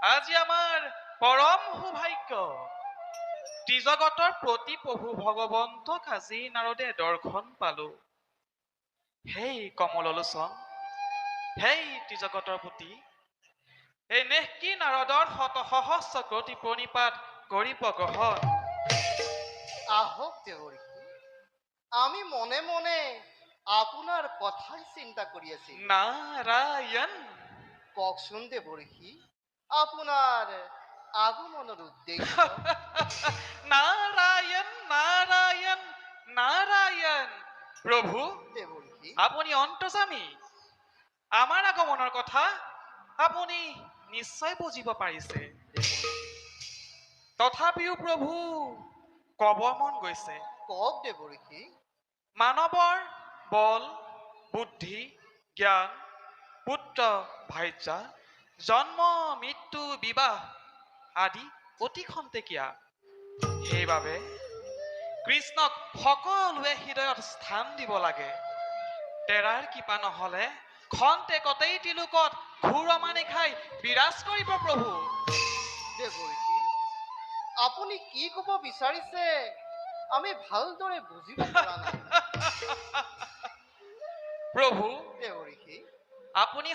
আজি আমাৰ পৰম সৌভাগ্য ত্ৰিজগতৰ প্ৰতি প্ৰভু ভগৱন্তক আজি নাৰদে দৰ্শন পালো। হেই কমললোচন, হেই ত্ৰিজগতৰ প্ৰতি, এই নেহকি নাৰদৰ শতসহস্ৰ কোটি প্ৰণিপাত কৰিব গ্ৰহণ। আহক দেৱৰ্ষি, আমি মনে মনে আপোনাৰ কথাই চিন্তা কৰি আছি। নাৰায়ণ। কওকচোন দেৱৰ্ষি, আপোনাৰ আগমনৰ উদ্দেশ্য? নাৰায়ণ নাৰায়ণ নাৰায়ণ। প্ৰভু দেৱৰ্ষি, আপুনি অন্তৰ্যামী, আমাৰ আগমনৰ কথা আপুনি নিশ্চয় বুজিব পাৰিছে। তথাপিও প্ৰভু কব মন গৈছে। কওক দেৱৰ্ষি। মানৱৰ বল, বুদ্ধি, জ্ঞান, পুত্ৰ ভাৰ্যা, জন্ম মৃত্যু বিবাহ আদি অতি খন্তেকীয়া। সেইবাবে কৃষ্ণক সকলোৱে হৃদয়ত স্থান দিব লাগে। তেৰাৰ কৃপা নহলে খন্তেকতেই তিলোকত ঘূৰমানি খাই বিৰাজ কৰিব প্ৰভু। দেৱৰ্ষি, আপুনি কি ক'ব বিচাৰিছে আমি ভালদৰে বুজিব পৰা নাই। প্ৰভু দেৱৰ্ষি, আপুনি